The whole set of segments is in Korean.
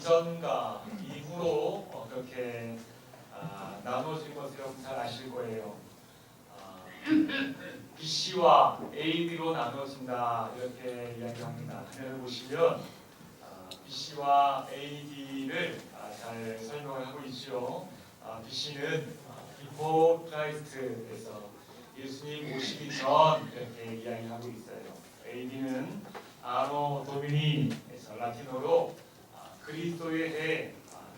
이전과 이후로 그렇게 나눠진 것을 여러분 잘 아실 거예요. BC와 AD로 나눠진다 이렇게 이야기합니다. 화면을 보시면 BC와 AD를 잘 설명을 하고 있죠. BC는 Before Christ에서 예수님 오시기 전 이렇게 이야기하고 있어요. AD는 아노 도미니에서 라틴어로 그리스도의 해,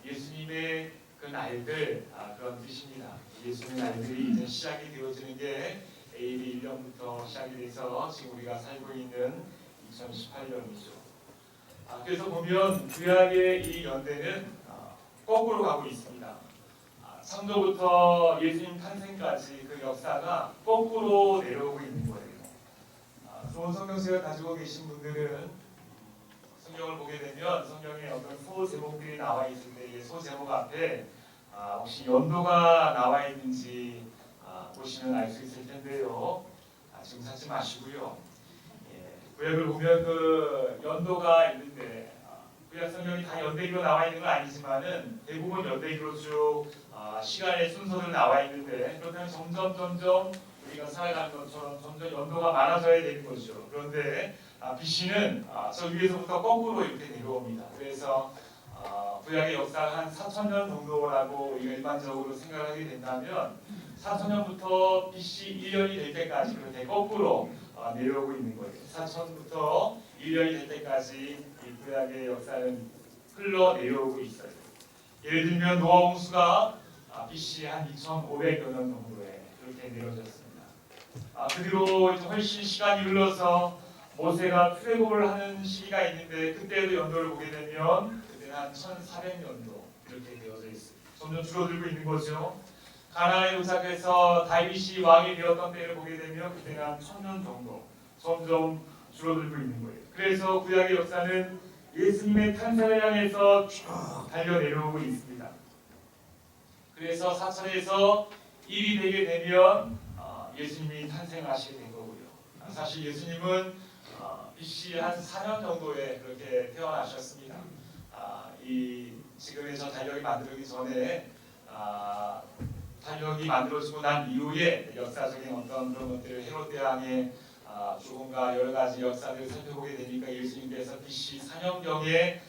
예수님의 그 날들 그런 뜻입니다. 예수님의 날들이 이제 시작이 되어지는 게 AD 1년부터 시작이 돼서 지금 우리가 살고 있는 2018년이죠. 그래서 보면 구약의 이 연대는 거꾸로 가고 있습니다. 창조부터 예수님 탄생까지 그 역사가 거꾸로 내려오고 있는 거예요. 좋은 성경책을 가지고 계신 분들은 성경을 보게 되면 성경에 어떤 소 제목들이 나와 있을 때 소 제목 앞에 혹시 연도가 나와 있는지 보시면 알 수 있을 텐데요. 지금 찾지 마시고요. 구약을 보면 그 연도가 있는데 구약 성경이 다 연대기로 나와 있는 건 아니지만은 대부분 연대기로 쭉 시간의 순서대로 나와 있는데 그렇다면 점점 우리가 살아가는 것처럼 점점 연도가 많아져야 되는 거죠. 그런데 BC는 저 위에서부터 거꾸로 이렇게 내려옵니다. 그래서 구약의 역사가 한 4,000년 정도라고 우리가 일반적으로 생각하게 된다면 4,000년부터 BC 1년이 될 때까지 그렇게 거꾸로 내려오고 있는 거예요. 4,000부터 1년이 될 때까지 이 구약의 역사는 흘러 내려오고 있어요. 예를 들면 노아 홍수가 BC 한 2,500여 년 정도에 그렇게 내려졌습니다. 그 뒤로 훨씬 시간이 흘러서 모세가 출애굽을 하는 시기가 있는데 그때도 연도를 보게 되면 그때는 한 1,400년도 이렇게 되어져 있습니다. 점점 줄어들고 있는 거죠. 가나안에 도착해서 다윗이 왕이 되었던 때를 보게 되면 그때는 한 1,000년 정도 점점 줄어들고 있는 거예요. 그래서 구약의 역사는 예수님의 탄생을 향해서 쭉 달려 내려오고 있습니다. 그래서 4천에서 1이 되게 되면 예수님이 탄생하시게 된 거고요. 사실 예수님은 BC 한 4년 정도에 그렇게 태어나셨습니다. 이 지금의 저 달력이 만들어지기 전에 달력이 만들어지고 난 이후에 역사적인 어떤 그런 것들을 헤롯 대왕의 죽음과 여러 가지 역사들을 살펴보게 되니까 예수님께서 BC 4년경에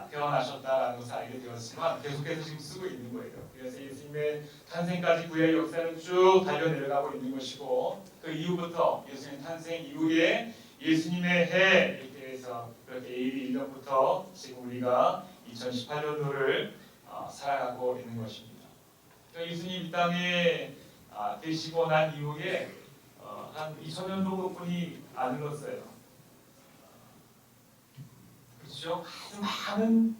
태어나셨다라는 것을 알게 되었지만 계속해서 지금 쓰고 있는 거예요. 그래서 예수님의 탄생까지 구약의 역사는 쭉 달려 내려가고 있는 것이고 그 이후부터 예수님 탄생 이후에 예수님의 해 이렇게 해서 그렇게 AD 1년부터 지금 우리가 2018년도를 살아가고 있는 것입니다. 예수님 이 땅에 계시고 난 이후에 한 2000년 정도뿐이 안 흘렀어요. 그렇죠? 아주 많은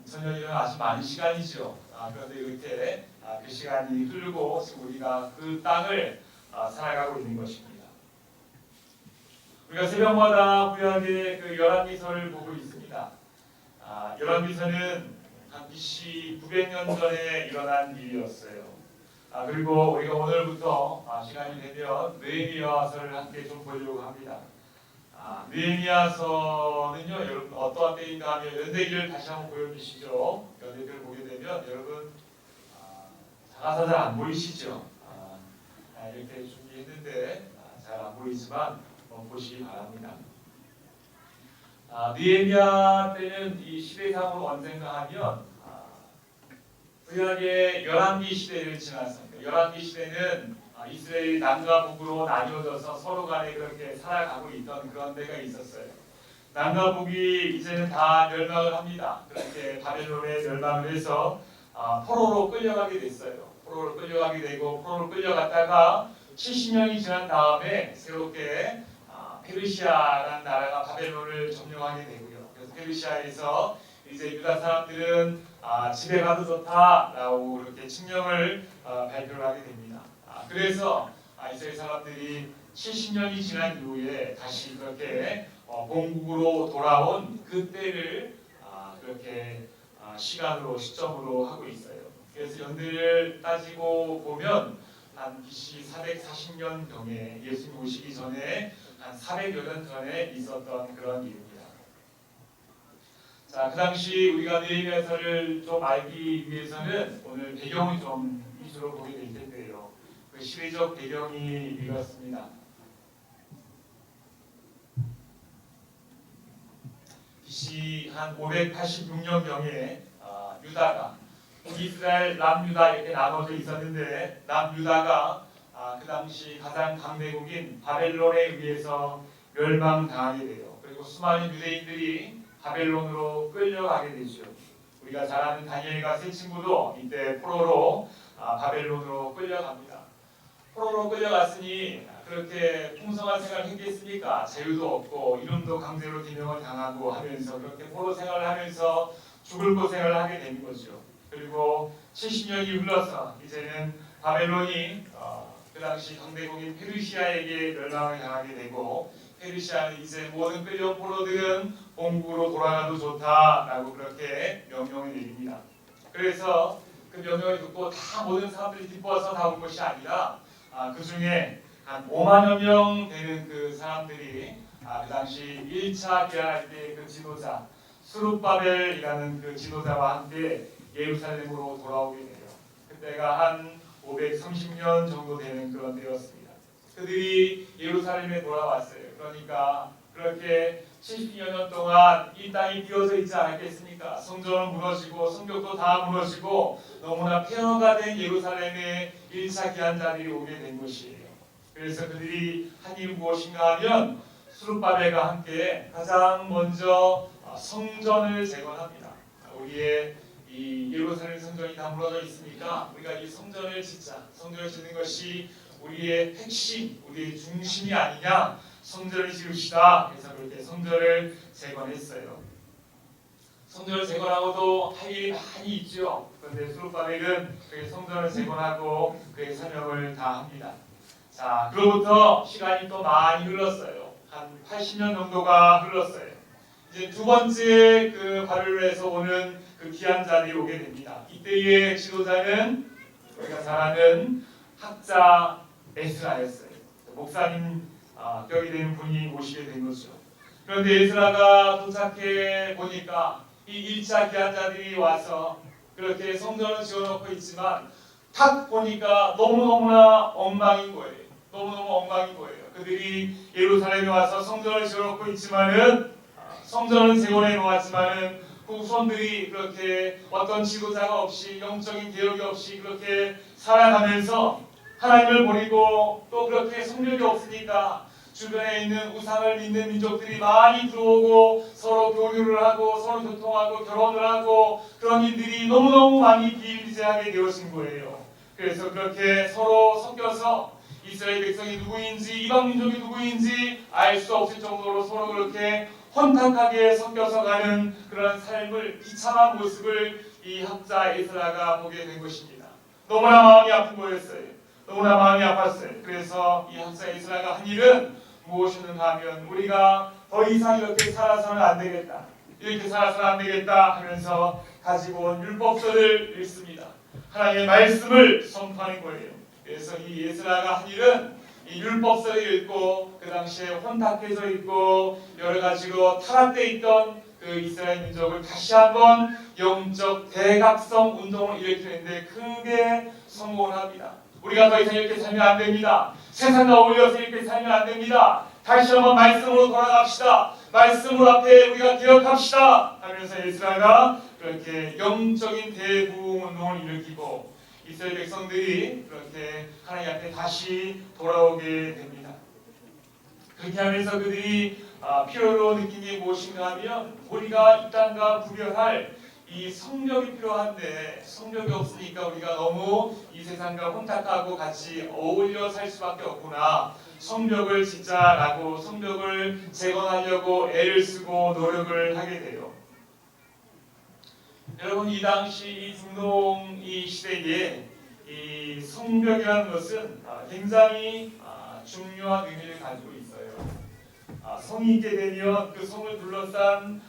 2000년이면 아주 많은 시간이죠. 그런데 이렇게 그 시간이 흐르고 지금 우리가 그 땅을 살아가고 있는 것입니다. 우리가 새벽마다 구약의 그 열왕기서를 보고 있습니다. 열왕기서는 한 BC 900년 전에 일어난 일이었어요. 그리고 우리가 오늘부터 시간이 되면 느헤미야서를 함께 좀 보려고 합니다. 느헤미야서는요, 여러분 어떠한 때인가 하면 연대기를 다시 한번 보여주시죠. 연대기를 보게 되면 여러분 작아서 잘 안 보이시죠? 이렇게 준비했는데 잘 안 보이지만 보시기 바랍니다. 느헤미야 때는 이 시대상으로 언젠가 하면 구약의 열왕기 시대를 지났습니다. 열왕기 시대는 이스라엘이 남과 북으로 나뉘어져서 서로 간에 그렇게 살아가고 있던 그런 데가 있었어요. 남과 북이 이제는 다 멸망을 합니다. 그렇게 바벨론에 멸망을 해서 포로로 끌려가게 됐어요. 포로로 끌려가게 되고 포로로 끌려갔다가 70년이 지난 다음에 새롭게 페르시아라는 나라가 바벨론을 점령하게 되고요. 그래서 페르시아에서 이제 유다 사람들은 집에 가도 좋다라고 그렇게 칙령을 발표를 하게 됩니다. 그래서 이스라엘 사람들이 70년이 지난 이후에 다시 그렇게 본국으로 돌아온 그때를 그렇게 시점으로 하고 있어요. 그래서 연대를 따지고 보면 한 BC 440년 경에 예수님 오시기 전에 한 400여 년 전에 있었던 그런 일입니다. 자, 그 당시 우리가 느헤미야서를 좀 알기 위해서는 오늘 배경을 좀 위주로 보게 될 텐데요. 그 시대적 배경이 이렇습니다. BC 한 586년경에 유다가 이스라엘 남유다 이렇게 나눠져 있었는데 남유다가 그 당시 가장 강대국인 바벨론에 의해서 멸망당하게 돼요. 그리고 수많은 유대인들이 바벨론으로 끌려가게 되죠. 우리가 잘 아는 다니엘과 세 친구도 이때 포로로 바벨론으로 끌려갑니다. 포로로 끌려갔으니 그렇게 풍성한 생활을 했겠습니까? 자유도 없고 이름도 강제로 기명을 당하고 하면서 그렇게 포로 생활을 하면서 죽을 고생을 하게 되는 거죠. 그리고 70년이 흘러서 이제는 바벨론이 그 당시 강대국인 페르시아에게 멸망을 당하게 되고 페르시아는 이제 모든 끌려온 포로들은 본국으로 돌아가도 좋다라고 그렇게 명령을 내립니다. 그래서 그 명령을 듣고 다 모든 사람들이 기뻐서 다 온 것이 아니라 그 중에 한 5만여 명 되는 그 사람들이 그 당시 1차 귀환할 때 그 지도자 스룹바벨이라는 그 지도자와 함께 예루살렘으로 돌아오게 돼요. 그때가 한 530년 정도 되는 그런 때였습니다. 그들이 예루살렘에 돌아왔어요. 그러니까 그렇게 70여 년 동안 이 땅이 비어져 있지 않았겠습니까? 성전은 무너지고 성벽도 다 무너지고 너무나 폐허가 된 예루살렘에 1차 귀환자들이 오게 된 것이에요. 그래서 그들이 한 일이 무엇인가 하면 스룹바벨과 함께 가장 먼저 성전을 재건합니다. 우리의 이 예루살렘 성전이 다 무너져 있으니까 우리가 이 성전을 짓자. 성전을 짓는 것이 우리의 핵심, 우리의 중심이 아니냐. 성전을 지읍시다. 그래서 그렇게 성전을 재건했어요. 성전을 재건하고도 할 일이 많이 있죠. 그런데 스룹바벨은 그 성전을 재건하고 그의 사명을 다합니다. 자, 그로부터 시간이 또 많이 흘렀어요. 한 80년 정도가 흘렀어요. 이제 두 번째 그 바벨론에서 오는 그 귀환자들이 오게 됩니다. 이때의 지도자는 우리가 잘 아는 학자 에스라였어요. 목사님 격이 되는 분이 오시게 된 거죠. 그런데 에스라가 도착해 보니까 이 1차 귀환자들이 와서 그렇게 성전을 지어놓고 있지만 딱 보니까 너무너무나 엉망인 거예요. 너무너무 엉망인 거예요. 그들이 예루살렘에 와서 성전을 지어놓고 있지만은 성전은 재건해 놓았지만은 그 후손들이 그렇게 어떤 지도자가 없이 영적인 개혁이 없이 그렇게 살아가면서 하나님을 버리고 또 그렇게 성령이 없으니까 주변에 있는 우상을 믿는 민족들이 많이 들어오고 서로 교류를 하고 서로 교통하고 결혼을 하고 그런 일들이 너무너무 많이 비일비재하게 되어진 거예요. 그래서 그렇게 서로 섞여서 이스라엘 백성이 누구인지 이방 민족이 누구인지 알 수 없을 정도로 서로 그렇게 혼탁하게 섞여서 가는 그런 삶을 비참한 모습을 이 학자 에스라가 보게 된 것입니다. 너무나 마음이 아픈 거였어요. 너무나 마음이 아팠어요. 그래서 이 학자 에스라가 한 일은 무엇이든가 하면 우리가 더 이상 이렇게 살아서는 안 되겠다. 이렇게 살아서는 안 되겠다 하면서 가지고 온 율법서를 읽습니다. 하나님의 말씀을 선포하는 거예요. 그래서 이 에스라가 한 일은 이 율법서를 읽고 그 당시에 혼탁해져 있고 여러 가지로 타락돼 있던 그 이스라엘 민족을 다시 한번 영적 대각성 운동을 일으키는데 크게 성공을 합니다. 우리가 더 이상 이렇게 살면 안 됩니다. 세상과 어울려서 이렇게 살면 안 됩니다. 다시 한번 말씀으로 돌아갑시다. 말씀으로 앞에 우리가 기억합시다 하면서 에스라가 그렇게 영적인 대부흥 운동을 일으키고 이스라엘 백성들이 그렇게 하나님 앞에 다시 돌아오게 됩니다. 그렇게 하면서 그들이 필요로 느낀 게 무엇인가 하면 우리가 이 땅과 구별할 이 성벽이 필요한데 성벽이 없으니까 우리가 너무 이 세상과 혼탁하고 같이 어울려 살 수밖에 없구나. 성벽을 짓자라고 성벽을 재건하려고 애를 쓰고 노력을 하게 돼요. 여러분 이 당시 이 중동 이 시대에 이 성벽이라는 것은 굉장히 중요한 의미를 가지고 있어요. 성이 있게 되면 그 성을 둘러싼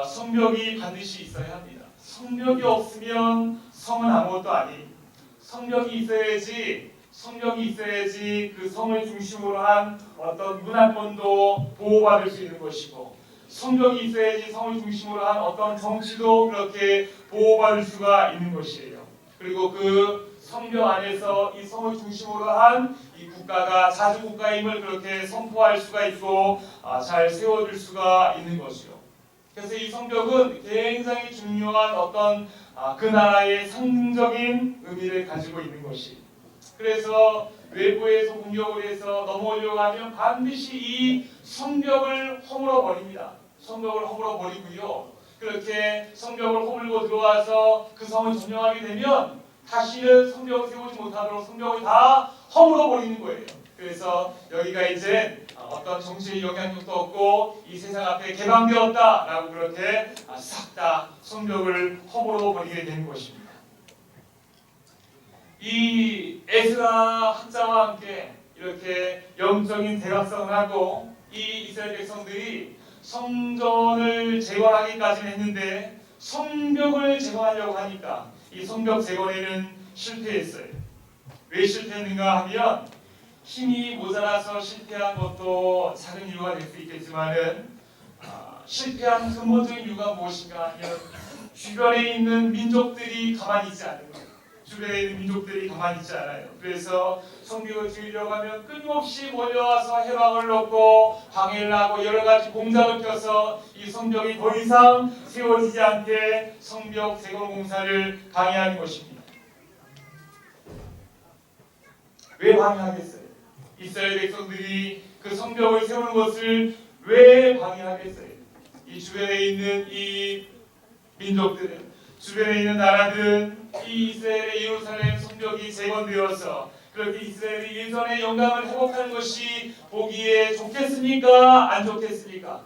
성벽이 반드시 있어야 합니다. 성벽이 없으면 성은 아무것도 아니. 성벽이 있어야지 그 성을 중심으로 한 어떤 문화권도 보호받을 수 있는 것이고 성벽이 있어야지 성을 중심으로 한 어떤 정치도 그렇게 보호받을 수가 있는 것이에요. 그리고 그 성벽 안에서 이 성을 중심으로 한 이 국가가 자주 국가임을 그렇게 선포할 수가 있고 잘 세워질 수가 있는 것이요. 그래서 이 성벽은 굉장히 중요한 어떤 그 나라의 상징적인 의미를 가지고 있는 것이. 그래서 외부에서 공격을 해서 넘어오려고 하면 반드시 이 성벽을 허물어 버립니다. 성벽을 허물어 버리고요. 그렇게 성벽을 허물고 들어와서 그 성을 점령하게 되면 다시는 성벽을 세우지 못하도록 성벽을 다 허물어 버리는 거예요. 그래서 여기가 이제 어떤 정치의 영향력도 없고 이 세상 앞에 개방되었다라고 그렇게 싹 다 성벽을 허물어 버리게 되는 것입니다. 이 에스라 학자와 함께 이렇게 영적인 대각성을 하고 이 이스라엘 백성들이 성전을 재건하기까지는 했는데 성벽을 재건하려고 하니까 이 성벽 재건에는 실패했어요. 왜 실패했는가 하면 힘이 모자라서 실패한 것도 작은 이유가 될 수 있겠지만은 실패한 근본적인 이유가 무엇인가 하면 주변에 있는 민족들이 가만히 있지 않는 거예요. 주변에 있는 민족들이 가만히 있지 않아요. 그래서 성벽을 지으려고 하면 끊임없이 몰려와서 해방을 놓고 방해를 하고 여러 가지 공작을 펴서 이 성벽이 더 이상 세워지지 않게 성벽 재건 공사를 방해하는 것입니다. 왜 방해하겠어요? 이스라엘 백성들이 그 성벽을 세우는 것을 왜 방해하겠어요? 이 주변에 있는 이 민족들은, 주변에 있는 나라들은 이 이스라엘의 예루살렘 성벽이 재건되어서 그렇게 이스라엘이 예전의 영광을 회복하는 것이 보기에 좋겠습니까? 안 좋겠습니까?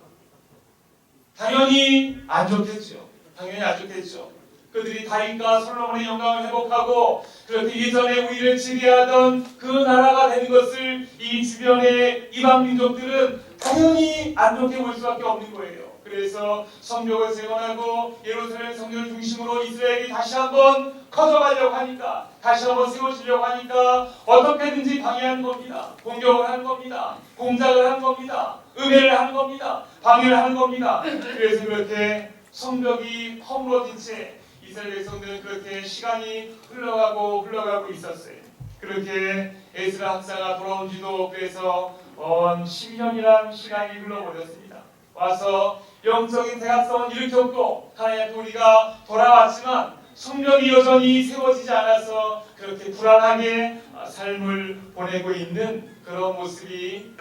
당연히 안 좋겠죠. 당연히 안 좋겠죠. 그들이 다윗과 솔로몬의 영광을 회복하고 그렇게 예전에 우리를 지배하던 그 나라가 되는 것을 이 주변의 이방 민족들은 당연히 안 좋게 볼 수밖에 없는 거예요. 그래서 성벽을 재건하고 예루살렘 성전을 중심으로 이스라엘이 다시 한번 커져가려고 하니까, 다시 한번 세워지려고 하니까 어떻게든지 방해하는 겁니다. 공격을 하는 겁니다. 공작을 하는 겁니다. 음해를 하는 겁니다. 방해를 하는 겁니다. 그래서 그렇게 성벽이 허물어진 채 이스라엘 백성들은 그렇게 시간이 흘러가고 있었어요. 그렇게 에스라 학사가 돌아온 지도 그래서 12년이라는 시간이 흘러버렸습니다. 와서 영적인 대각성을 일으켰고 하나님의 도리가 돌아왔지만 성벽이 여전히 세워지지 않아서 그렇게 불안하게 삶을 보내고 있는 그런 모습이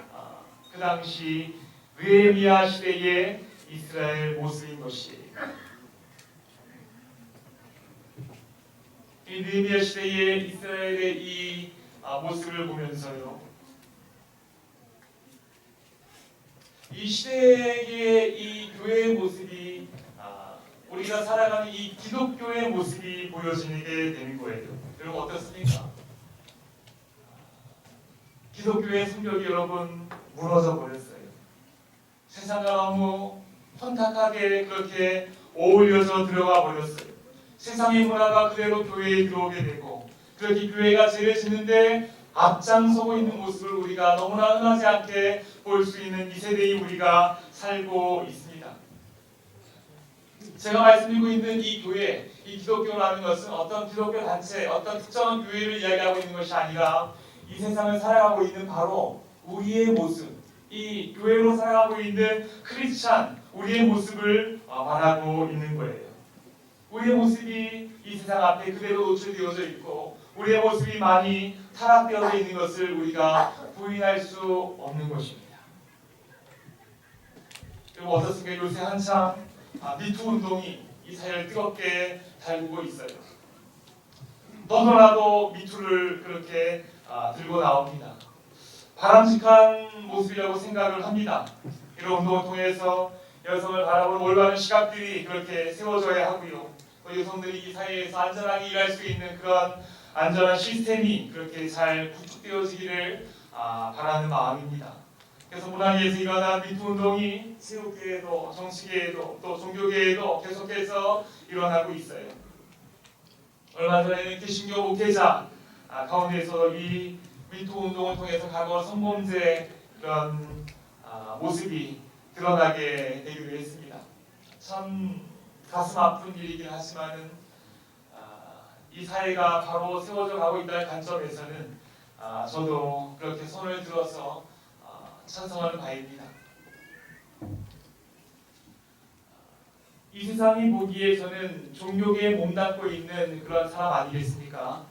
그 당시 느헤미야 시대의 이스라엘 모습인 것이에요. 이 느헤미야 시대의 이스라엘의 이 모습을 보면서요, 이 시대의 이 교회의 모습이 우리가 살아가는 이 기독교의 모습이 보여지게 되는 거예요. 여러분 어떻습니까? 기독교의 성벽이 여러분 무너져 버렸어요. 세상과 너무 혼탁하게 그렇게 어울려서 들어가 버렸어요. 세상의 문화가 그대로 교회에 들어오게 되고 그렇게 교회가 죄를 짓는데 앞장서고 있는 모습을 우리가 너무나 흔하지 않게 볼 수 있는 이 세대에 우리가 살고 있습니다. 제가 말씀드리고 있는 이 교회, 이 기독교라는 것은 어떤 기독교 단체, 어떤 특정한 교회를 이야기하고 있는 것이 아니라 이 세상을 살아가고 있는 바로 우리의 모습, 이 교회로 살아가고 있는 크리스찬, 우리의 모습을 말하고 있는 거예요. 우리의 모습이 이 세상 앞에 그대로 노출되어져 있고 우리의 모습이 많이 타락되어져 있는 것을 우리가 부인할 수 없는 것입니다. 그리고 어떻습니까? 요새 한참 미투 운동이 이 사회를 뜨겁게 달구고 있어요. 너도나도 미투를 그렇게 들고 나옵니다. 바람직한 모습이라고 생각을 합니다. 이런 운동을 통해서 여성을 바라보는 올바른 시각들이 그렇게 세워져야 하고요. 또 여성들이 이 사회에서 안전하게 일할 수 있는 그런 안전한 시스템이 그렇게 잘 구축되어지기를 바라는 마음입니다. 그래서 문화계에서 일어난 미투 운동이 체육계에도 정치계에도 또 종교계에도 계속해서 일어나고 있어요. 얼마 전에는 개신교 목회자 가운데서 이 미투 운동을 통해서 과거 성범죄 그런 모습이 드러나게 되기도 했습니다. 참 가슴 아픈 일이긴 하지만은 이 사회가 바로 세워져 가고 있다는 관점에서는 저도 그렇게 손을 들어서 찬성하는 바입니다. 이 세상이 보기에 저는 종교계에 몸담고 있는 그런 사람 아니겠습니까?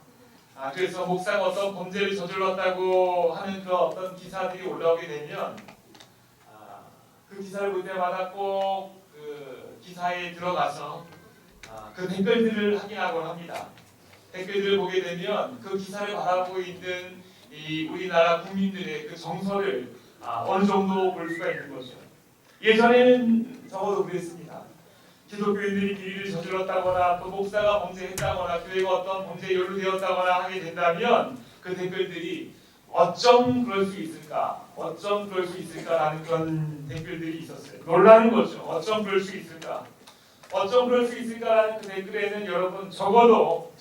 그래서 목사가 어떤 범죄를 저질렀다고 하는 그런 어떤 기사들이 올라오게 되면 그 기사를 볼 때마다 꼭 그 기사에 들어가서 그 댓글들을 확인하곤 합니다. 댓글들을 보게 되면 그 기사를 바라보고 있는 이 우리나라 국민들의 그 정서를 어느 정도 볼 수가 있는 거죠. 예전에는 적어도 그랬습니다. 기독교인들이 비리를 저질렀다거나 또 목사가 범죄했다거나 교회가 어떤 범죄에 연루되었다거나 하게 된다면 그 댓글들이 어쩜 그럴 수 있을까? 어쩜 그럴 수 있을까라는 그런 댓글들이 있었어요. 놀라는 거죠. 어쩜 그럴 수 있을까? 어쩜 그럴 수 있을까라는 그 댓글에는 여러분 적어도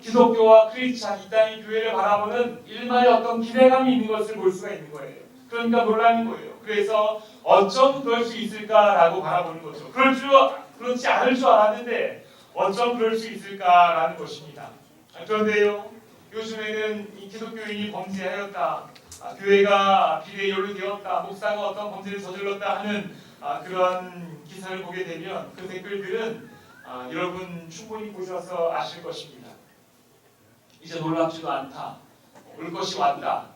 기독교와 크리스찬 이 땅의 교회를 바라보는 일말의 어떤 기대감이 있는 것을 볼 수가 있는 거예요. 그러니까 놀라는 거예요. 그래서 어쩜 그럴 수 있을까라고 바라보는 거죠. 그렇지 않을 줄 알았는데 어쩜 그럴 수 있을까라는 것입니다. 그런데요, 요즘에는 이 기독교인이 범죄하였다, 교회가 비리에 연루되었다, 목사가 어떤 범죄를 저질렀다 하는 그런 기사를 보게 되면 그 댓글들은 여러분 충분히 보셔서 아실 것입니다. 이제 놀랍지도 않다, 올 것이 왔다,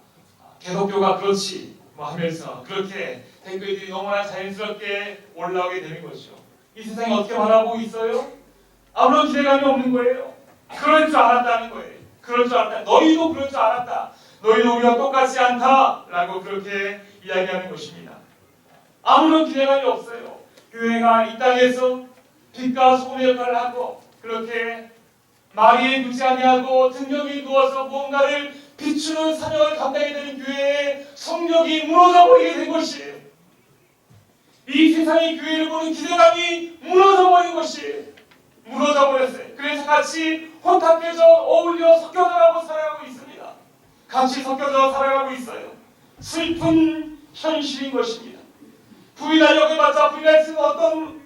개독교가 그렇지 뭐 하면서 그렇게 댓글들이 너무나 자연스럽게 올라오게 되는 것이죠. 이 세상이 어떻게 바라보고 있어요? 아무런 기대감이 없는 거예요. 그럴 줄 알았다는 거예요. 그럴 줄 알았다. 너희도 그럴 줄 알았다. 너희도 우리와 똑같지 않다라고 그렇게 이야기하는 것입니다. 아무런 기대감이 없어요. 교회가 이 땅에서 빛과 소금의 역할을 하고 그렇게 마리에 두지 아니하고 등경이 누워서 무언가를 비추는 사명을 감당해야 되는 교회의 성력이 무너져 버리게 된 것이에요. 이 세상의 교회를 보는 기대감이 무너져 버린 것이에요. 무너져 버렸어요. 그래서 같이 혼탁해져 어울려 섞여져가고 살아가고 있습니다. 같이 섞여져 살아가고 있어요. 슬픈 현실인 것입니다. 부인하려고 해봤자 부인할 수는 어떤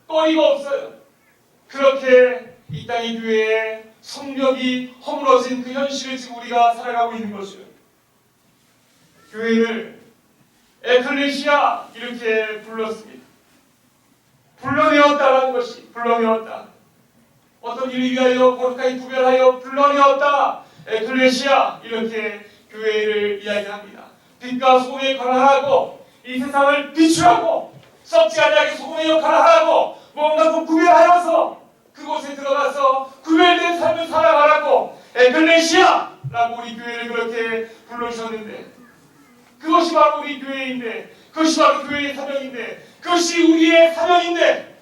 거리가 없어요. 그렇게 이 땅의 교회의 성력이 허물어진 그 현실을 지금 우리가 살아가고 있는 것이에요. 교회를 에클레시아 이렇게 불렀습니다. 불러내었다라는 것이 불러내었다. 어떤 일을 위하여 거룩하게 구별하여 불러내었다. 에클레시아 이렇게 교회를 이야기합니다. 빛과 소금의 역할을 하고 이 세상을 비추라고 썩지 아니하게 소금의 역할을 하라고 뭔가 좀 구별하여서 그곳에 들어가서 구별된 삶을 살아가라고 에클레시아라고 우리 교회를 그렇게 불러주셨는데 그것이 바로 우리 교회인데 그것이 바로 교회의 사명인데 그것이 우리의 사명인데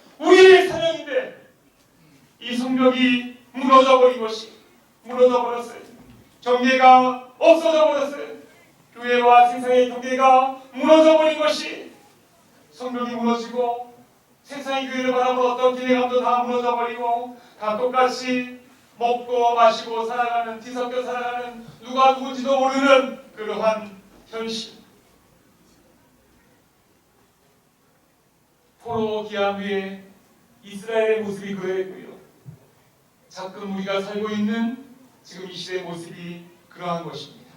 이 성벽이 무너져 버린 것이 무너져 버렸어요. 경계가 없어져 버렸어요. 교회와 세상의 경계가 무너져 버린 것이 성벽이 무너지고 세상의 교회를 바라보는 어떤 기대감도 다 무너져 버리고 다 똑같이 먹고 마시고 살아가는 뒤섞여 살아가는 누가 누군지도 모르는 그러한 현실. 포로 기한 후에 이스라엘의 모습이 그러했고요. 자금 우리가 살고 있는 지금 이 시대의 모습이 그러한 것입니다.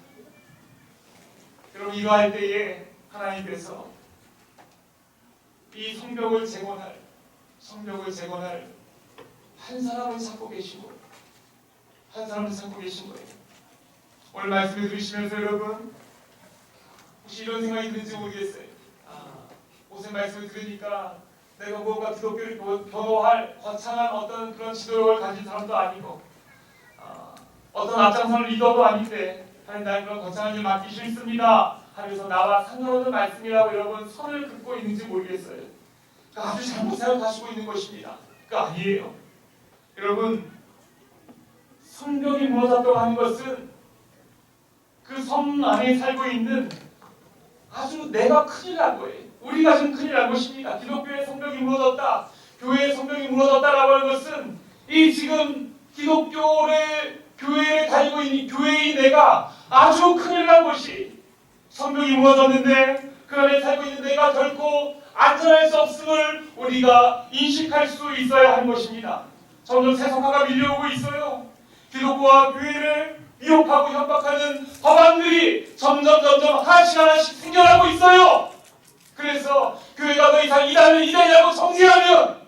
여러분 이러할 때에 하나님께서 이 성벽을 재건할 한 사람을 찾고 계시고 한 사람을 찾고 계신 거예요. 오늘 말씀을 들으시면서 여러분 혹시 이런 생각이 드는지 모르겠어요. 무슨 말씀을 들으니까 내가 무언가 기독교를 변호할 거창한 어떤 그런 지도력을 가진 사람도 아니고 어떤 앞장서는 리더도 아닌데 하나님 나는 그런 거창한 일 맡기 싫습니다 하면서 나와 상관없는 말씀이라고 여러분 선을 긋고 있는지 모르겠어요. 아주 잘못 생각하시고 있는 것입니다. 그거 아니에요. 여러분 성벽이 무너졌다고 하는 것은 그 성 안에 살고 있는 아주 내가 큰일 난 거예요. 우리가 지금 큰일 난 것입니다. 기독교의 성벽이 무너졌다, 교회의 성벽이 무너졌다라고 하는 것은 이 지금 교회를 다니고 있는 교회의 내가 아주 큰일 난 것이 성벽이 무너졌는데 그 그 안에 살고 있는 내가 결코 안전할 수 없음을 우리가 인식할 수 있어야 하는 것입니다. 점점 세속화가 밀려오고 있어요. 기독교와 교회를 위협하고 협박하는 법안들이 점점 하나씩 생겨나고 있어요. 그래서 교회가 더 이상 이단이라고 정죄하면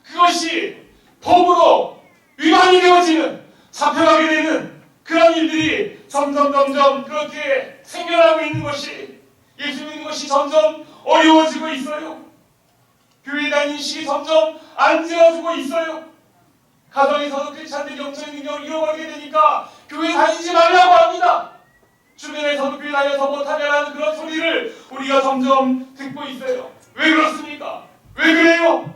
그것이 법으로 위반이 되어지는, 잡혀가게 되는 그런 일들이 점점 그렇게 생겨나고 있는 것이, 예수 믿는 것이 점점 어려워지고 있어요. 교회에 대한 인식이 점점 안 지어지고 있어요. 가정에서도 크리스찬들이 영적인 능력을 잃어버리게 되니까 교회 다니지 말라고 합니다. 주변에서도 교회 다녀서 못하냐라는 그런 소리를 우리가 점점 듣고 있어요. 왜 그렇습니까? 왜 그래요?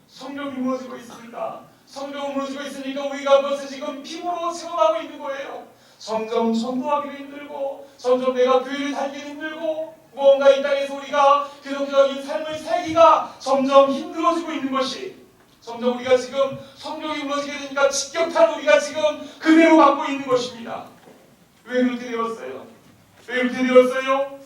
성경이 무너지고 있으니까. 성경이 무너지고 있으니까 우리가 그것을 지금 피부로 체험하고 있는 거예요. 점점 전도하기도 힘들고, 점점 내가 교회를 다니기도 힘들고, 무언가 이 땅에서 우리가 기독교적인 삶을 살기가 점점 힘들어지고 있는 것이, 점점 우리가 지금 성경이 무너지게 되니까 직격탄 우리가 지금 그대로 받고 있는 것입니다. 왜 그렇게 되었어요? 왜 그렇게 되었어요?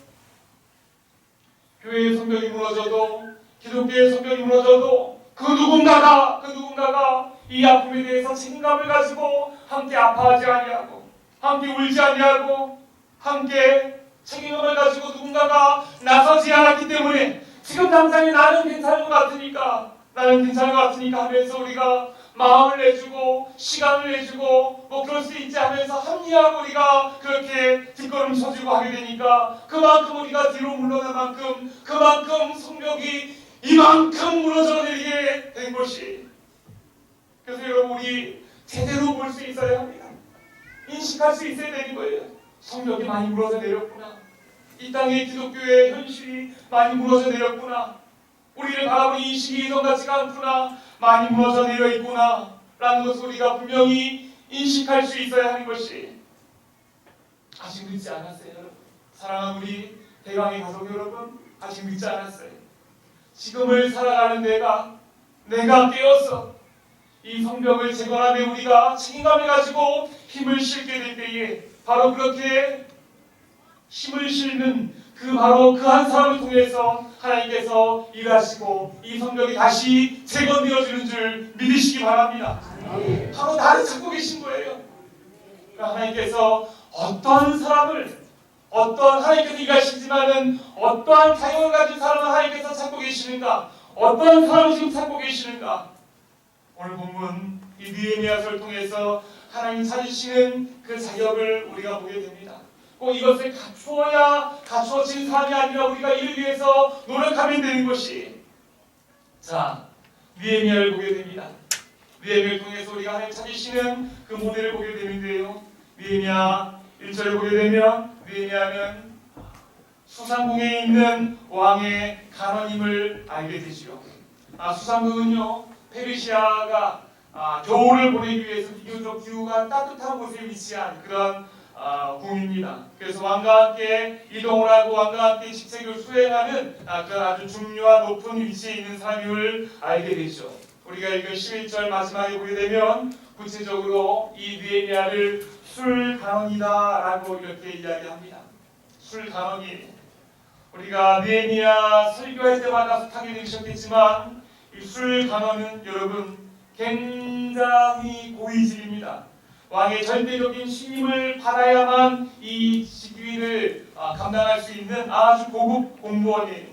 교회의 성경이 무너져도, 기독교의 성경이 무너져도 그 누군가가 이 아픔에 대해서 책임감을 가지고 함께 아파하지 아니하고, 함께 울지 아니하고, 함께 책임감을 가지고 누군가가 나서지 않았기 때문에 지금 당장에 나는 괜찮은 것 같으니까 하면서 우리가 마음을 내주고 시간을 내주고 뭐 그럴 수 있지 하면서 합리하고 우리가 그렇게 뒷걸음 쳐주고 하게 되니까 그만큼 우리가 뒤로 물러난 만큼 그만큼 성벽이 이만큼 무너져 내리게 된 것이. 그래서 여러분, 우리 제대로 볼 수 있어야 합니다. 인식할 수 있어야 되는 거예요. 성벽이 많이 무너져 내렸구나. 이 땅의 기독교의 현실이 많이 무너져 내렸구나. 우리를 바라보는 인식이 예전 같지가 않구나. 많이 무너져 내려 있구나 라는 것을 우리가 분명히 인식할 수 있어야 하는 것이. 아직 늦지 않았어요, 여러분. 사랑하는 우리 대강의 가족 여러분, 아직 늦지 않았어요. 지금을 살아가는 내가 깨어서 이 성벽을 재건하되 우리가 책임감을 가지고 힘을 실게 될 때에 바로 그렇게 힘을 실는 바로 그 한 사람을 통해서 하나님께서 일하시고 이 성벽이 다시 재건되어지는 줄 믿으시기 바랍니다. 바로 나를 찾고 계신 거예요. 하나님께서 어떠한 사람을, 하나님께서 일하시지만은 어떠한 자격을 가진 사람을 하나님께서 찾고 계시는가, 어떠한 사람을 지금 찾고 계시는가. 오늘 본문 이 느헤미야서를 통해서 하나님 찾으시는 그 자격을 우리가 보게 됩니다. 꼭 이것을 갖추어진 사람이 아니라 우리가 이를 위해서 노력하면 되는 것이. 자, 느헤미야를 보게 됩니다. 느헤미야를 통해서 우리가 하나님 찾으시는 그 모델을 보게 되는데요. 느헤미야 1절을 보게 되면 느헤미야는 수상궁에 있는 왕의 간원임을 알게 되지요. 수상궁은요, 페르시아가 겨울을 보내기 위해서 비교적 기후가 따뜻한 곳에 위치한 그런 궁입니다. 그래서 왕과 함께 이동을 하고 왕과 함께 직책을 수행하는 그런 아주 중요한 높은 위치에 있는 사람임을 알게 되죠. 우리가 읽은 11절 마지막에 보게 되면 구체적으로 이 느헤미야를 술간원이다라고 이렇게 이야기합니다. 술간원이, 우리가 느헤미야 설교할 때마다 수탁이 되셨겠지만 이 술간원은 여러분 굉장히 고위직입니다. 왕의 절대적인 신임을 받아야만 이 직위를 감당할 수 있는 아주 고급 공무원이에요.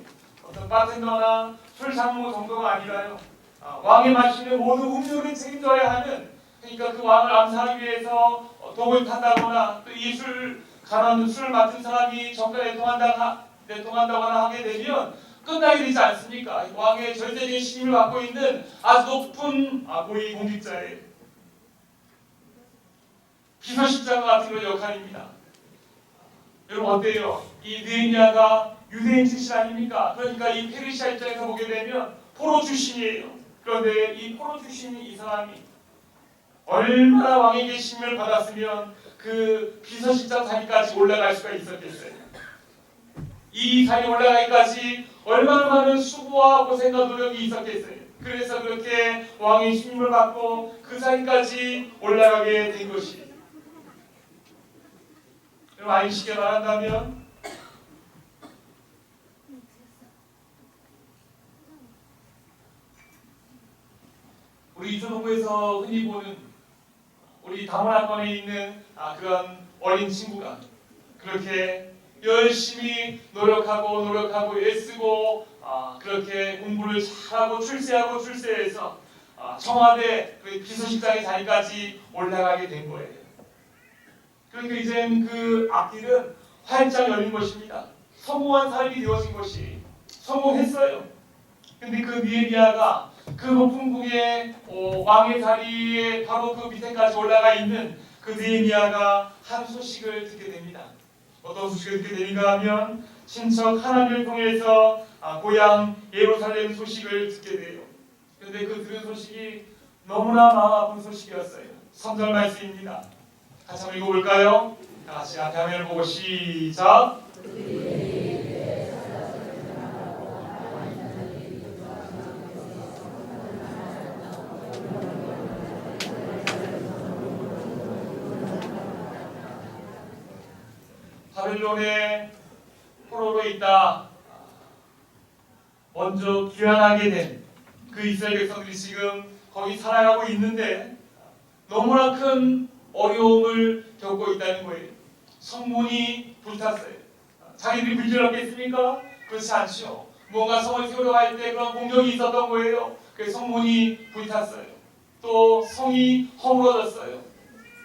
어떤 바텐더나 술상무 정도가 아니라요. 왕의 마시는 모든 음료를 책임져야 하는, 그러니까 그 왕을 암살하기 위해서 독을 탄다거나 또 이 술 맡은 사람이 정권에 내통한다거나 하게 되면 끝나게 되지 않습니까? 왕의 절대적인 신임을 받고 있는 아주 높은 고위 공직자예요. 비서실장 같은 그런 역할입니다. 여러분 어때요? 이 느헤미야가 유대인 출신 아닙니까? 그러니까 이 페르시아 입장에서 보게 되면 포로 출신이에요. 그런데 이 포로 출신인 이 사람이 얼마나 왕에게 신임을 받았으면 그 비서실장 자리까지 올라갈 수가 있었겠어요. 이 자리에 올라가기까지 얼마나 많은 수고와 고생과 노력이 있었겠어요. 그래서 그렇게 왕의 신임을 받고 그 자리까지 올라가게 된 것이. 여러분, 쉽게 말한다면 우리 유초동부에서 흔히 보는 우리 다문화권에 있는 그런 어린 친구가 그렇게 열심히 노력하고 애쓰고 그렇게 공부를 잘하고 출세해서 청와대 비서실장의 자리까지 올라가게 된 거예요. 그러니까 이젠 그 앞길은 활짝 열린 것입니다. 성공한 삶이 되어진 것이 성공했어요. 근데 그 느헤미야가 그 높은 궁의 왕의 자리에 바로 그 밑에까지 올라가 있는 그 느헤미야가 한 소식을 듣게 됩니다. 어떤 소식을 듣게 되는가 하면 친척 하나님을 통해서 고향 예루살렘 소식을 듣게 돼요. 근데 그 들은 소식이 너무나 마음 아픈 소식이었어요. 3절 말씀입니다. 같이 한번 읽어볼까요? 다 같이 앞에 화면을 보고 시작. 바벨론의 포로로 있다 먼저 귀환하게 된 그 이스라엘 백성들이 지금 거기 살아가고 있는데 너무나 큰 어려움을 겪고 있다는 거예요. 성문이 불탔어요. 자기들이 불질렀겠습니까? 그렇지 않죠. 뭔가 성을 세우려고 할 때 그런 공격이 있었던 거예요. 그래서 성문이 불탔어요. 또 성이 허물어졌어요.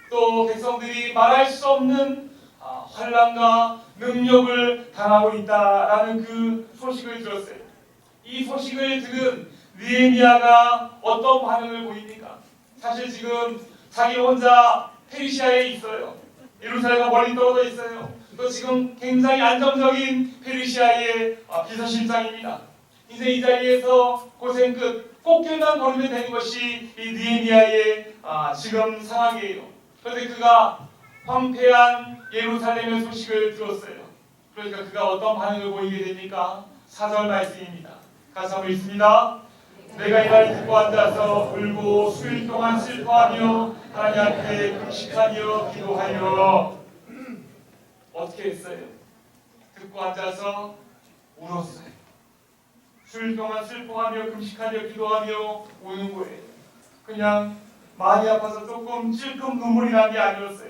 또 백성들이 말할 수 없는 환난과 능력을 당하고 있다라는 그 소식을 들었어요. 이 소식을 들은 느헤미야가 어떤 반응을 보입니까? 사실 지금 자기 혼자 페르시아에 있어요. 예루살렘과 멀리 떨어져 있어요. 또 지금 굉장히 안정적인 페르시아의 비서실장입니다. 이제 이 자리에서 고생 끝 꽃길만 걸으면 되는 것이 이 느헤미야의 지금 상황이에요. 그런데 그가 황폐한 예루살렘의 소식을 들었어요. 그러니까 그가 어떤 반응을 보이게 됩니까? 4절 말씀입니다. 같이 한번 읽습니다. 내가 이 말을 듣고 앉아서 울고 수일 동안 슬퍼하며 하나님 앞에 금식하며 기도하여 어떻게 했어요? 듣고 앉아서 울었어요. 수일 동안 슬퍼하며 금식하며 기도하며 우는 거예요. 그냥 많이 아파서 조금 찔끔 눈물이 난 게 아니었어요.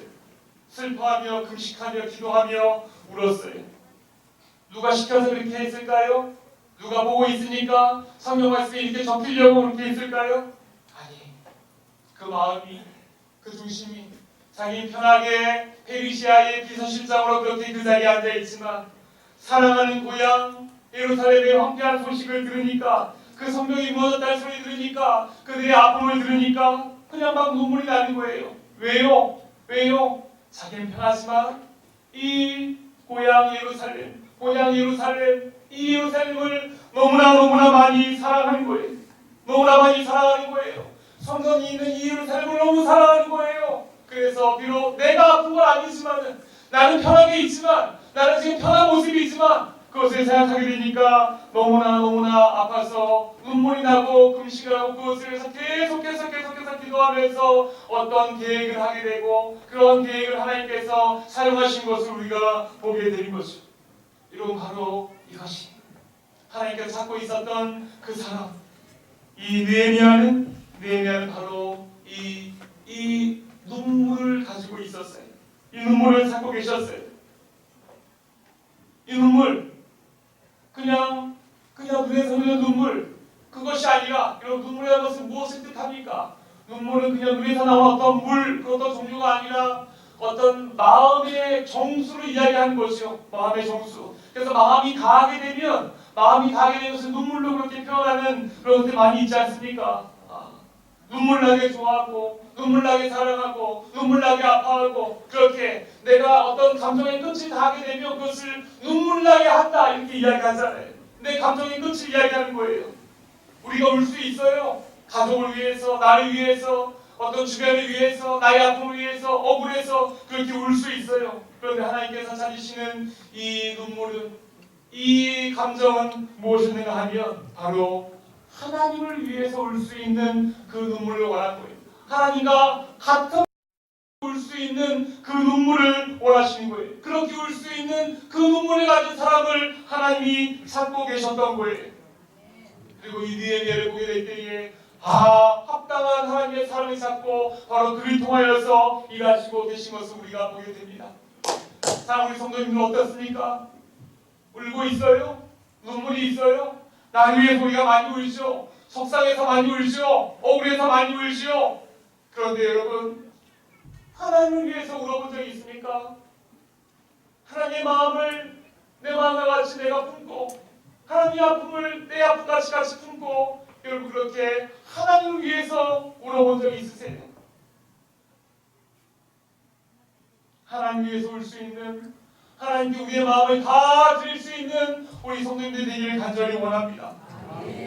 슬퍼하며 금식하며 기도하며 울었어요. 누가 시켜서 그렇게 했을까요? 누가 보고 있으니까 성경 말씀이 이렇게 적히려고 그렇게 했을까요? 아니, 그 마음이, 그 중심이 자기 편하게 페르시아의 비서실장으로 그렇게 그 자리에 앉아있지만 사랑하는 고향 예루살렘의 황폐한 소식을 들으니까 그 성경이 무너졌다는 소리 들으니까 그들의 아픔을 들으니까 그냥 막 눈물이 나는 거예요. 왜요? 왜요? 자기는 편하지만 이 고향 예루살렘 이 예루살렘을 너무나 많이 사랑하는 거예요. 너무나 많이 사랑하는 거예요. 성전이 있는 이 예루살렘을 너무 사랑하는 거예요. 그래서 비록 내가 아픈 건 아니지만 나는 편하게 있지만 나는 지금 편한 모습이지만 그것을 생각하게 되니까 너무나 아파서 눈물이 나고 금식을 하고 그것을 계속해서 기도하면서 어떤 계획을 하게 되고 그런 계획을 하나님께서 사용하신 것을 우리가 보게 되는 것이죠. 이런 바로 이것이 하나님께서 찾고 있었던 그 사람. 이 느헤미야는 바로 이 눈물을 가지고 있었어요. 이 눈물을 찾고 계셨어요. 이 눈물 그냥 눈에서 흐르는 눈물 그것이 아니라 이런 눈물이라는 것은 무엇을 뜻합니까? 눈물은 그냥 눈에서 나오는 어떤 물 그 어떤 종류가 아니라 어떤 마음의 정수를 이야기하는 것이요. 마음의 정수. 그래서 마음이 가하게 되면 것은 눈물로 그렇게 표현하는 그런 것들이 많이 있지 않습니까? 눈물 나게 좋아하고 눈물 나게 사랑하고 눈물 나게 아파하고 그렇게 내가 어떤 감정의 끝을 닿게 되면 그것을 눈물 나게 한다 이렇게 이야기하잖아요. 내 감정의 끝을 이야기하는 거예요. 우리가 울 수 있어요. 가족을 위해서, 나를 위해서, 어떤 주변을 위해서, 나의 아픔을 위해서, 억울해서 그렇게 울 수 있어요. 그런데 하나님께서 찾으시는 이 눈물은, 이 감정은 무엇이든가 하면 바로 하나님을 위해서 울 수 있는 그 눈물을 원하는 거예요. 하나님과 같은 울 수 있는 그 눈물을 원하시는 거예요. 그렇게 울 수 있는 그 눈물을 가진 사람을 하나님이 찾고 계셨던 거예요. 그리고 이 느헤미야를 보게 될 때에 합당한 하나님의 사랑을 찾고 바로 그를 통하여서 일하시고 계신 것을 우리가 보게 됩니다. 사랑하는 우리 성도님들 어떻습니까? 울고 있어요? 눈물이 있어요? 나를 위해서 우리가 많이 울죠. 속상해서 많이 울죠. 억울해서 많이 울죠. 그런데 여러분, 하나님을 위해서 울어본 적이 있습니까? 하나님의 마음을 내 마음과 같이 내가 품고 하나님의 아픔을 내 아픔같이 같이 품고 여러분 그렇게 하나님을 위해서 울어본 적이 있으세요? 하나님 위해서 울 수 있는, 하나님께 우리의 마음을 다 드릴 수 있는 우리 성도님들 되기를 간절히 원합니다.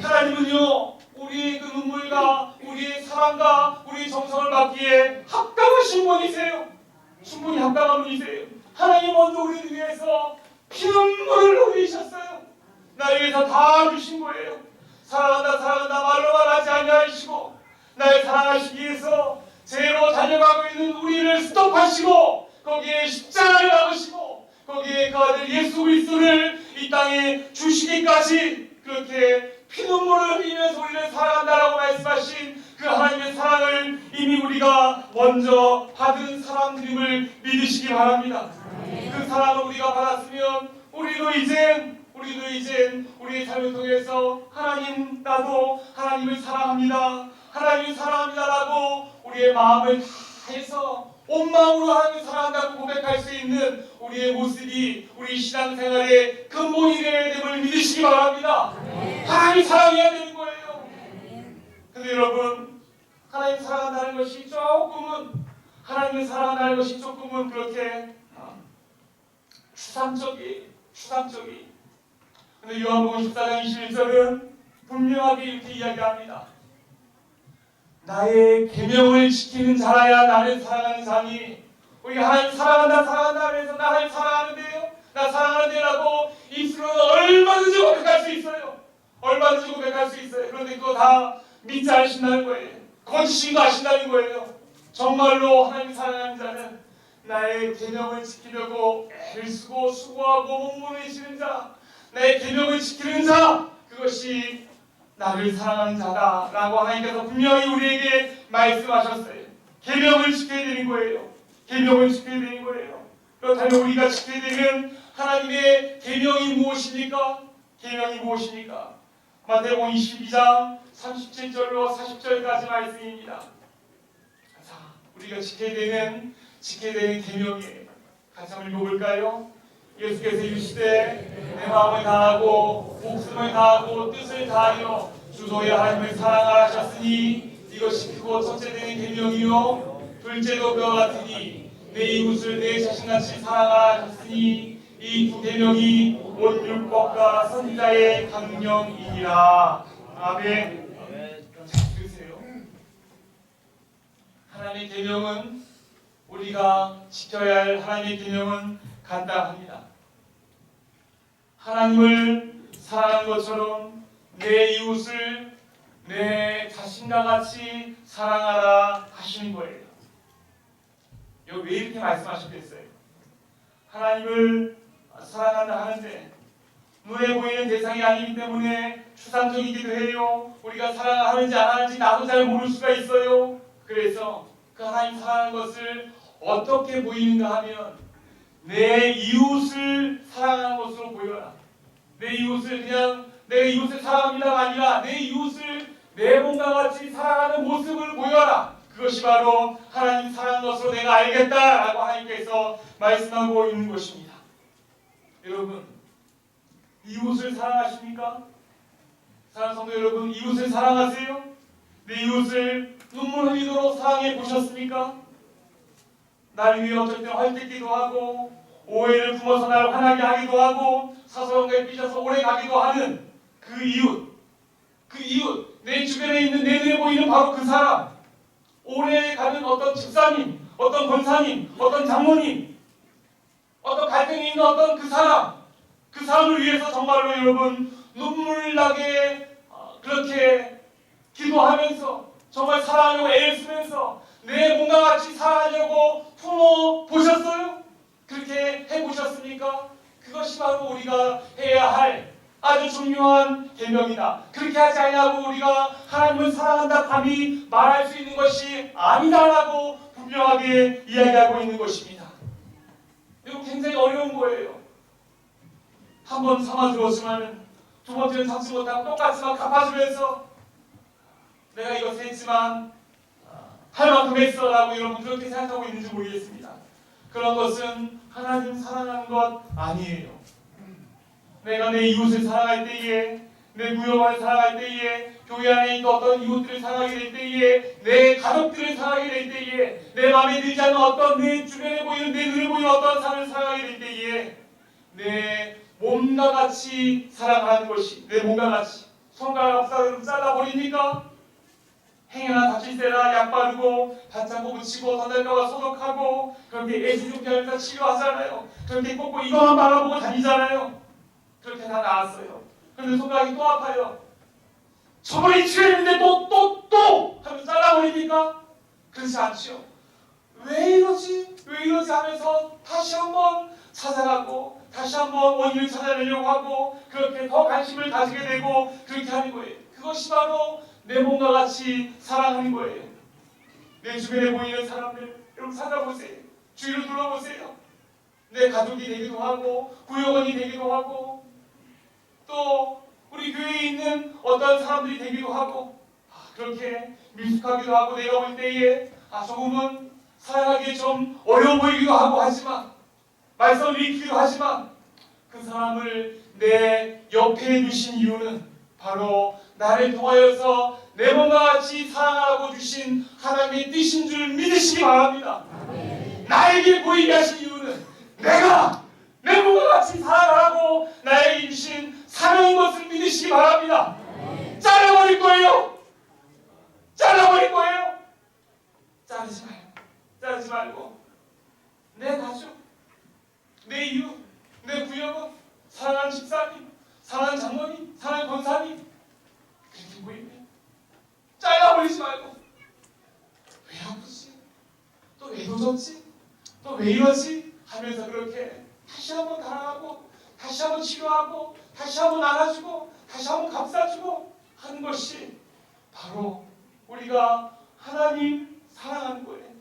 하나님은요, 우리의 그 눈물과 우리의 사랑과 우리의 정성을 받기에 합당하신 분이세요. 충분히 합당한 분이세요. 하나님 먼저 우리를 위해서 피눈물을 흘리셨어요. 나를 위해서 다 주신 거예요. 사랑한다 사랑한다 말로만 하지 아니하시고 나를 사랑하시기 위해서 죄로 달려가고 있는 우리를 스톱하시고 거기에 십자가를 박으시고 거기에 그 아들 예수 그리스도를 이 땅에 주시기까지 그렇게 피눈물을 흘리면서 우리를 사랑한다라고 말씀하신 그 하나님의 사랑을 이미 우리가 먼저 받은 사람들임을 믿으시기 바랍니다. 그 사랑을 우리가 받았으면 우리도 이젠 우리의 삶을 통해서 하나님, 나도 하나님을 사랑합니다. 하나님을 사랑합니다라고 우리의 마음을 다해서 온 마음으로 하나님을 사랑한다고 고백할 수 있는 우리의 모습이 우리 신앙생활의 근본이 되어야 됨을 믿으시기 바랍니다. 하나님 사랑해야 되는 거예요. 근데 여러분, 하나님 사랑한다는 것이 하나님을 사랑한다는 것이 조금은 그렇게 추상적이. 근데 요한복음 14장 21절은 분명하게 이렇게 이야기합니다. 나의 계명을 지키는 자라야 나를 사랑하는 자니. 우리 하나님 사랑한다 그래서 나 하나님 사랑하는데요, 나 사랑하는데라고 입술로 얼마든지 고백할 수 있어요. 그런데 그거 다 믿지 않으신다는 거예요. 거짓인 거 아신다는 거예요. 정말로 하나님 사랑하는 자는 나의 계명을 지키려고 애를 쓰고 수고하고 몸부림치는 자, 내 계명을 지키는 자, 그것이 나를 사랑하는 자다라고 하나님께서 분명히 우리에게 말씀하셨어요. 계명을 지켜야 되는 거예요. 그렇다면 우리가 지켜야 되는 하나님의 계명이 무엇입니까? 마태복음 22장 37절로 40절까지 말씀입니다. 자, 우리가 지켜야 되는 계명이에요. 같이 한번 읽어볼까요? 예수께서 이르시되 내 마음을 다하고 목숨을 다하고 뜻을 다하여 주 너의 하나님을 사랑하라 하셨으니 이것이 크고 첫째 되는 계명이요 둘째도 그와 같으니 내 이웃을 내 자신같이 사랑하라 하셨으니 이 두 계명이 온 율법과 선지자의 강령이니라. 아멘. 잘 들으세요. 하나님의 계명은, 우리가 지켜야 할 하나님의 계명은 간단합니다. 하나님을 사랑하는 것처럼 내 이웃을 내 자신과 같이 사랑하라 하시는 거예요. 여기 왜 이렇게 말씀하셨겠어요? 하나님을 사랑한다 하는데 눈에 보이는 대상이 아니기 때문에 추상적이기도 해요. 우리가 사랑하는지 안 하는지 나도 잘 모를 수가 있어요. 그래서 그 하나님 사랑하는 것을 어떻게 보이는가 하면 내 이웃을 사랑하는 것으로 보여라. 내 이웃을 그냥 내 이웃을 사랑합니다가 아니라 내 이웃을 내 몸과 같이 사랑하는 모습을 보여라. 그것이 바로 하나님 사랑하는 것으로 내가 알겠다라고 하나님께서 말씀하고 있는 것입니다. 여러분, 이웃을 사랑하십니까? 사랑하는 성도 여러분, 이웃을 사랑하세요? 내 이웃을 눈물 흘리도록 사랑해 보셨습니까? 나를 위해 어쩔 때 헐뜯기도 하고 오해를 품어서 나를 화나게 하기도 하고 사소한가에 삐져서 오래 가기도 하는 그 이웃, 내 주변에 있는 내 눈에 보이는 바로 그 사람, 오래 가는 어떤 집사님, 어떤 권사님, 어떤 장모님, 어떤 갈등이 있는 어떤 그 사람을 위해서 정말로 여러분 눈물 나게 그렇게 기도하면서 정말 사랑하려고 애를 쓰면서 내 몸과 같이 사랑하려고 품어 보셨어요? 그렇게 해보셨습니까? 그것이 바로 우리가 해야 할 아주 중요한 계명이다. 그렇게 하지 않냐고 우리가 하나님을 사랑한다 감히 말할 수 있는 것이 아니다라고 분명하게 이야기하고 있는 것입니다. 이거 굉장히 어려운 거예요. 한 번 삼아 들었지만 두 번째는 참지 못하고 똑같이 막 갚아주면서 내가 이것을 했지만 할 만큼 했어라고 여러분 그렇게 생각하고 있는지 모르겠습니다. 그런 것은 하나님 사랑하는 것 아니에요. 내가 내 이웃을 사랑할 때에, 내 구역원을 사랑할 때에, 교회 안에 있는 어떤 이웃들을 사랑하게 될 때에, 내 가족들을 사랑하게 될 때에, 내 마음에 들지 않는 어떤 내 주변에 보이는 내 눈에 보이는 어떤 사람을 사랑하게 될 때에 내 몸과 같이 사랑하는 것이 내 몸과 같이 손가락 없사를 잘라버립니까? 행여나 다칠때나 약 바르고 반창고 붙이고 던달뼈가 소독하고 그렇게 애지중지하면서 치료하잖아요. 그렇게 꼭 이거만 바라보고 다니잖아요. 그렇게 다 나았어요. 그런데 손가락이 또 아파요. 저번에 치료했는데 또 하면서 잘라버립니까? 그렇지 않죠. 왜 이러지? 왜 이러지 하면서 다시 한번 찾아가고 다시 한번 원인을 찾아내려고 하고 그렇게 더 관심을 가지게 되고 그렇게 하는 거예요. 그것이 바로 내 몸과 같이 사랑하는 거예요. 내 주변에 보이는 사람들 여러분 찾아보세요. 주위를 둘러보세요. 내 가족이 되기도 하고 구역원이 되기도 하고 또 우리 교회에 있는 어떤 사람들이 되기도 하고 그렇게 미숙하기도 하고 내가 볼 때에 조금은 사랑하기 좀 어려워 보이기도 하고 하지만 말썽을 일으키기도 하지만 그 사람을 내 옆에 두신 이유는 바로 나를 통하여서 내 몸과 같이 사랑하고 주신 하나님의 뜻인 줄 믿으시기 바랍니다. 나에게 보이게 하신 이유는 내가 내 몸과 같이 사랑하고 나에게 주신 사랑인 것을 믿으시기 바랍니다. 잘라버릴 거예요. 잘라버릴 거예요. 자르지 말고 내 가족, 내 이웃, 내 구역원, 사랑하는 집사님, 사랑하는 장모님, 사랑하는 권사님 그렇게 보이면 잘라버리지 말고 왜 아프지? 또 왜 도졌지? 또 왜 이러지? 하면서 그렇게 다시 한번 달아가고 다시 한번 치료하고 다시 한번 안아주고 다시 한번 감싸주고 하는 것이 바로 우리가 하나님 사랑하는 거예요.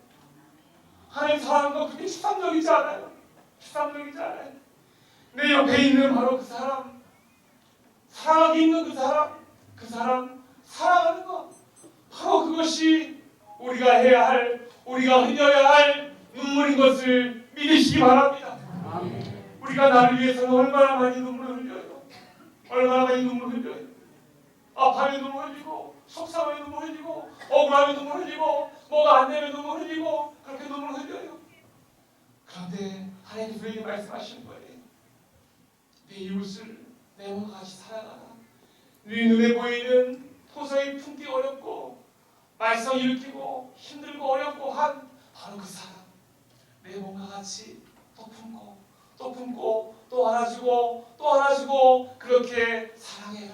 하나님 사랑하는 건 그렇게 추상적이지 않아요. 추상적이지 않아요. 내 옆에 있는 바로 그 사람, 사랑하기 있는 그 사람 사랑하는 것 바로 그것이 우리가 해야 할, 우리가 흘려야 할 눈물인 것을 믿으시기 바랍니다. 우리가 나를 위해서는 얼마나 많이 눈물을 흘려요. 얼마나 많이 눈물을 흘려요. 아파하면 눈물 흘리고 속상하면 눈물 흘리고 억울하면 눈물 흘리고 뭐가 안 되면 눈물 흘리고 그렇게 눈물 흘려요. 그런데 하나님께서 우리에게 말씀하시는 거예요. 내 이웃을 내 몸과 같이 사랑하라. 네 눈에 보이는 토성이 품기 어렵고 말썽 일으키고 힘들고 어렵고 한 바로 그 사람 내 몸과 같이 또 품고 또 안아주고 또 안아주고 그렇게 사랑해라.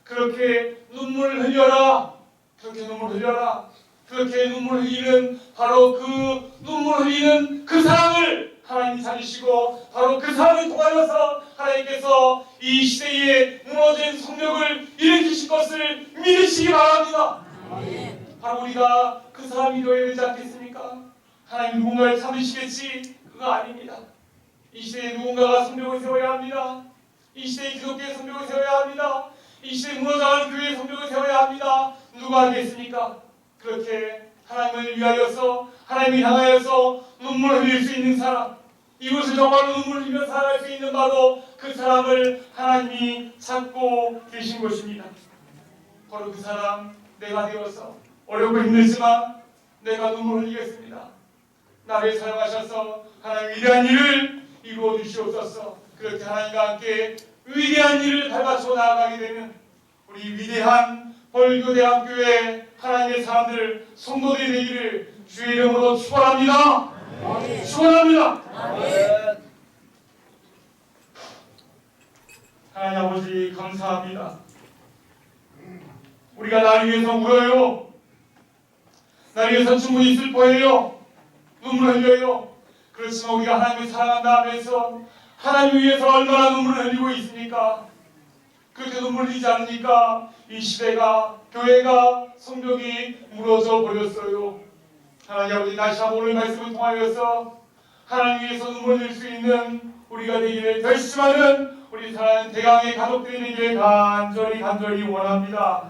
그렇게 눈물을 흘려라. 그렇게 눈물 흘려라. 그렇게 눈물 흘리는 바로 그 눈물 흘리는 그 사람을 하나님이 살리시고 바로 그 사람을 통하여서 하나님께서 이 시대에 무너진 성령을 일으키실 것을 믿으시기 바랍니다. 바로 우리가 그 사람이 되어야 되지 않겠습니까? 하나님 누군가를 참으시겠지? 그거 아닙니다. 이 시대에 누군가가 성령을 세워야 합니다. 이 시대에 기독교의 성령을 세워야 합니다. 이 시대에 무너져가는 교회의 성령을 세워야 합니다. 누가 하겠습니까? 그렇게 하나님을 위하여서 하나님을 향하여서 눈물을 흘릴 수 있는 사람 이것을 정말로 눈물을 흘리며 살아갈 수 있는 바로 그 사람을 하나님이 찾고 계신 것입니다. 바로 그 사람 내가 되어서 어렵고 힘들지만 내가 눈물을 흘리겠습니다. 나를 사용하셔서 하나님 위대한 일을 이루어 주시옵소서. 그렇게 하나님과 함께 위대한 일을 밟아쳐 나아가게 되는 우리 위대한 벌교대학교의 하나님의 사람들 성도들이 되기를 주의 이름으로 축원합니다. 축원합니다. 하나님 아버지 감사합니다. 우리가 나를 위해서 울어요. 나를 위해서 충분히 슬퍼해요. 눈물 흘려요. 그렇지만 우리가 하나님을 사랑한다 하면서 하나님을 위해서 얼마나 눈물을 흘리고 있습니까? 그렇게 눈물 흘리지 않으니까 이 시대가, 교회가, 성벽이 무너져 버렸어요. 하나님 아버지, 다시 한번 오늘 말씀을 통하여서 하나님 위해서 눈물 흘릴 수 있는 우리가 되기를, 결심하는 우리 사랑하는 대강의 가족들이 되기를 간절히 원합니다.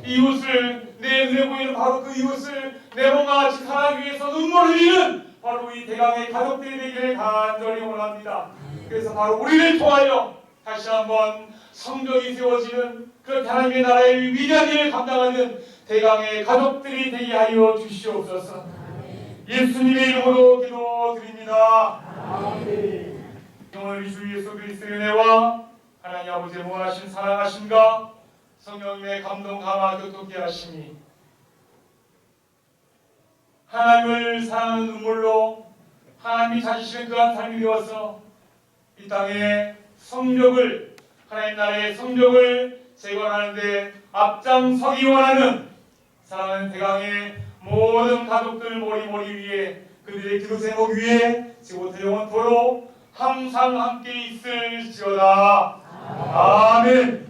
이웃을, 내 눈에 보이는 바로 그 이웃을 내 몸과 같이 사랑하기 위해서 눈물 흘리는 바로 이 대강의 가족들이 되기를 간절히 원합니다. 그래서 바로 우리를 통하여 다시 한번 성벽이 세워지는, 그렇게 하나님의 나라의 위대한 일을 감당하는 대강의 가족들이 되게 하여 주시옵소서. 예수님의 이름으로 기도드립니다. 오늘 주 예수 그리스도의 은혜와 하나님 아버지의 무한하신 사랑하심과 성령님의 감동 감화 교통케 하심이, 하나님을 사랑하는 눈물로 하나님이 찾으시는 그한 삶이 되어서 이 땅의 성벽을, 하나님 나라의 성벽을 재건하는데 앞장서기 원하는 사랑하는 대강의 모든 가족들 머리 위에, 그들의 기도 제목 위에 지금부터 영원토록 항상 함께 있을지어다. 아멘.